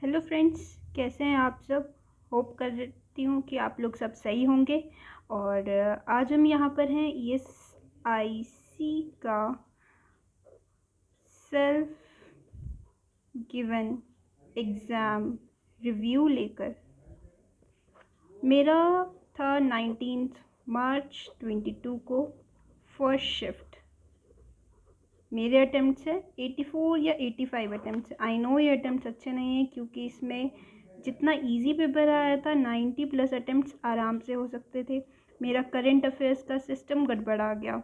Hello friends, कैसे हैं आप सब। होप करती हूँ कि आप लोग सब सही होंगे। और आज हम यहाँ पर हैं ESIC का सेल्फ गिवन एग्ज़ाम रिव्यू लेकर। मेरा था 19 मार्च 22 को फर्स्ट शिफ्ट। मेरे अटेम्प्ट्स है 84 या 85 अटेम्प्ट्स। आई नो ये अटेम्प्ट्स अच्छे नहीं हैं क्योंकि इसमें जितना इजी पेपर आया था 90+ अटेम्प्ट्स आराम से हो सकते थे। मेरा करंट अफेयर्स का सिस्टम गड़बड़ा गया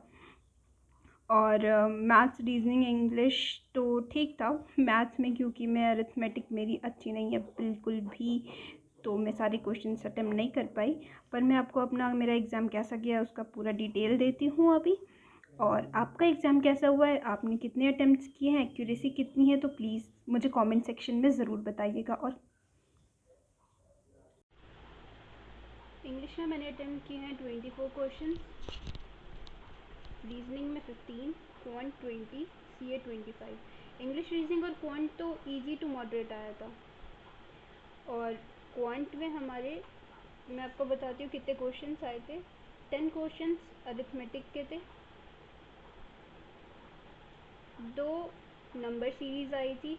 और मैथ्स रीजनिंग इंग्लिश तो ठीक था। मैथ्स में क्योंकि मैं अरिथमेटिक मेरी अच्छी नहीं है बिल्कुल भी, तो मैं सारे क्वेश्चन अटेम्प्ट नहीं कर पाई। पर मैं आपको अपना मेरा एग्ज़ाम कैसा गया उसका पूरा डिटेल देती हूँ अभी। और आपका एग्ज़ाम कैसा हुआ है, आपने कितने अटेम्प्ट्स किए हैं, एक्यूरेसी कितनी है, तो प्लीज़ मुझे कमेंट सेक्शन में ज़रूर बताइएगा। और इंग्लिश में मैंने अटेम्प्ट किए हैं 24 क्वेश्चन, रीजनिंग में 15, क्वांट 20, CA 25। इंग्लिश, रीजनिंग और क्वांट तो इजी टू मॉडरेट आया था। और क्वांट में हमारे, मैं आपको बताती हूँ कितने क्वेश्चंस आए थे। 10 क्वेश्चंस अरिथमेटिक के थे, 2 नंबर सीरीज आई थी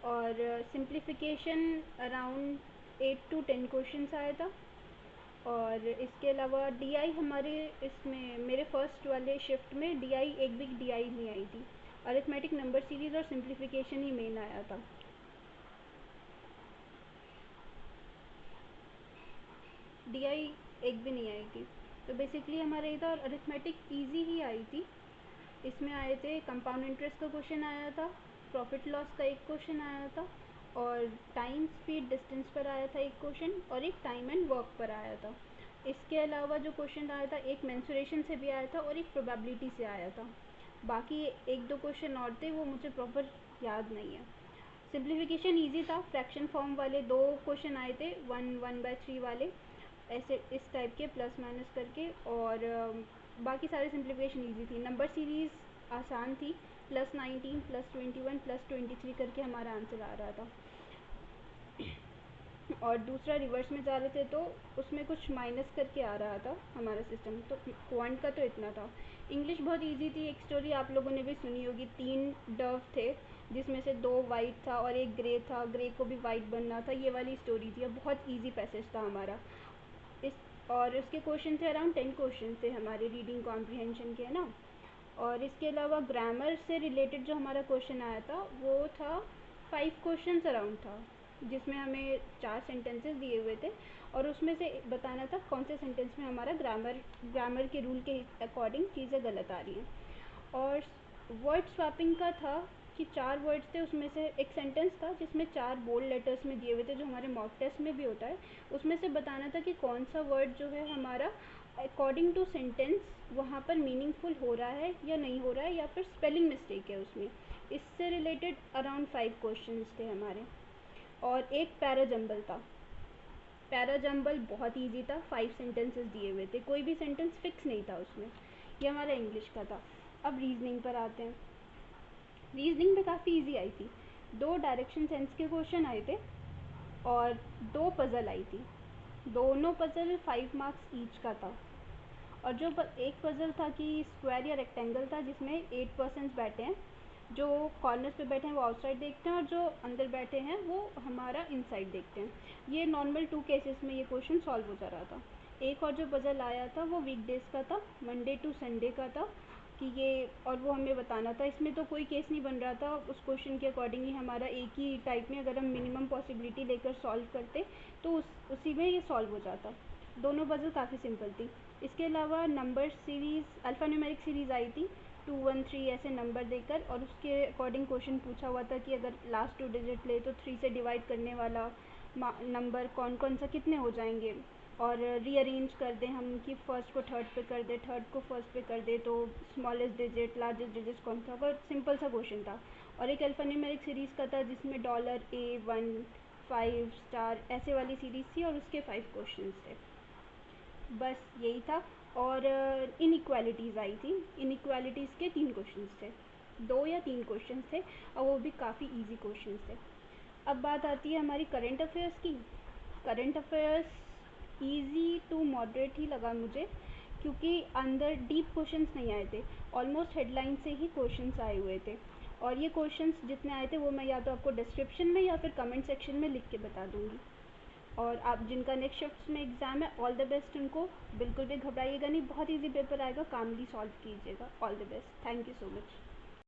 और सिंप्लीफिकेशन अराउंड 8 to 10 क्वेश्चंस आया था। और इसके अलावा DI हमारे इसमें मेरे फर्स्ट वाले शिफ्ट में DI एक भी DI नहीं आई थी। अरिथमेटिक, नंबर सीरीज और सिंप्लीफिकेशन ही मेन आया था। DI एक भी नहीं आई थी। तो बेसिकली हमारा ये था। और अरिथमेटिक ईजी ही आई थी। इसमें आए थे कंपाउंड इंटरेस्ट का क्वेश्चन आया था, प्रॉफिट लॉस का एक क्वेश्चन आया था, और टाइम स्पीड डिस्टेंस पर आया था एक क्वेश्चन, और एक टाइम एंड वर्क पर आया था। इसके अलावा जो क्वेश्चन आया था एक मेंसुरेशन से भी आया था और एक प्रोबेबिलिटी से आया था। बाकी एक दो क्वेश्चन और थे, वो मुझे प्रॉपर याद नहीं है। सिंप्लीफिकेशन इजी था। फ्रैक्शन फॉर्म वाले 2 क्वेश्चन आए थे, 1/3 वाले, ऐसे इस टाइप के प्लस माइनस करके। और बाकी सारे सिंप्लीफिकेशन इजी थी। नंबर सीरीज आसान थी, +19, +21, +23 करके हमारा आंसर आ रहा था। और दूसरा रिवर्स में जा रहे थे तो उसमें कुछ माइनस करके आ रहा था हमारा सिस्टम। तो क्वांट का तो इतना था। इंग्लिश बहुत इजी थी। एक स्टोरी आप लोगों ने भी सुनी होगी, 3 डव थे जिसमें से 2 वाइट था और एक ग्रे था, ग्रे को भी वाइट बनना था, ये वाली स्टोरी थी। अब बहुत ईजी पैसेज था हमारा इस। और इसके क्वेश्चन थे अराउंड 10 क्वेश्चन थे हमारे रीडिंग कॉम्प्रिहेंशन के, है ना। और इसके अलावा ग्रामर से रिलेटेड जो हमारा क्वेश्चन आया था वो था 5 क्वेश्चन अराउंड था, जिसमें हमें 4 सेंटेंसेस दिए हुए थे और उसमें से बताना था कौन से सेंटेंस में हमारा ग्रामर के रूल के अकॉर्डिंग चीज़ें गलत आ रही हैं। और वर्ड स्वैपिंग का था कि 4 वर्ड्स थे, उसमें से एक सेंटेंस था जिसमें 4 बोल्ड लेटर्स में दिए हुए थे, जो हमारे मॉक टेस्ट में भी होता है। उसमें से बताना था कि कौन सा वर्ड जो है हमारा अकॉर्डिंग टू सेंटेंस वहाँ पर मीनिंगफुल हो रहा है या नहीं हो रहा है, या फिर स्पेलिंग मिस्टेक है उसमें। इससे रिलेटेड अराउंड 5 क्वेश्चंस थे हमारे। और एक पैरा जंबल था। पैरा जंबल बहुत इजी था, 5 सेंटेंसेस दिए हुए थे, कोई भी सेंटेंस फिक्स नहीं था उसमें। ये हमारा इंग्लिश का था। अब रीजनिंग पर आते हैं। रीजनिंग में काफ़ी इजी आई थी। 2 डायरेक्शन सेंस के क्वेश्चन आए थे और 2 पज़ल आई थी। दोनों पज़ल 5 मार्क्स ईच का था। और जो एक पज़ल था कि स्क्वायर या रेक्टेंगल था, जिसमें 8 पर्सन्स बैठे हैं, जो कॉर्नर्स पे बैठे हैं वो आउटसाइड देखते हैं और जो अंदर बैठे हैं वो हमारा इनसाइड देखते हैं। ये नॉर्मल 2 केसेस में ये क्वेश्चन सॉल्व हो जा रहा था। एक और जो पज़ल आया था वो वीकडेज़ का था, मंडे टू संडे का था कि ये, और वो हमें बताना था। इसमें तो कोई केस नहीं बन रहा था, उस क्वेश्चन के अकॉर्डिंग ही हमारा एक ही टाइप में अगर हम मिनिमम पॉसिबिलिटी लेकर सॉल्व करते तो उसी में ये सॉल्व हो जाता। दोनों पज़ल काफ़ी सिंपल थी। इसके अलावा नंबर सीरीज़, अल्फ़ान्यूमेरिक सीरीज़ आई थी 2, 1, 3 ऐसे नंबर देकर, और उसके अकॉर्डिंग क्वेश्चन पूछा हुआ था कि अगर लास्ट 2 डिजिट ले तो 3 से डिवाइड करने वाला नंबर कौन कौन सा कितने हो जाएंगे, और रीअरेंज कर दें हम कि फर्स्ट को थर्ड पे कर दे, थर्ड को फर्स्ट पे कर दे, तो स्मॉलेस्ट डिजिट लार्जेस्ट डिजिट कौन सा होगा। सिंपल सा क्वेश्चन था। और एक अल्फ़ान्यूमेरिक सीरीज़ का था जिसमें $A1 5 स्टार ऐसे वाली सीरीज़ थी और उसके 5 क्वेश्चन थे। बस यही था। और इनइक्वालिटीज़ आई थी। इनइक्वालिटीज़ के 3 क्वेश्चन थे, 2 या 3 क्वेश्चन थे, और वो भी काफ़ी इजी क्वेश्चन थे। अब बात आती है हमारी करंट अफेयर्स की। Current affairs easy to moderate ही लगा मुझे, क्योंकि अंदर डीप क्वेश्चंस नहीं आए थे। ऑलमोस्ट हेडलाइन से ही क्वेश्चंस आए हुए थे, और ये क्वेश्चंस जितने आए थे वो मैं या तो आपको डिस्क्रिप्शन में या फिर कमेंट सेक्शन में लिख के बता दूँगी। और आप जिनका नेक्स्ट शिफ्ट में एग्ज़ाम है, ऑल द बेस्ट उनको। बिल्कुल भी घबराइएगा नहीं, बहुत ईजी पेपर आएगा, कामली सॉल्व कीजिएगा। All the best, thank you so much.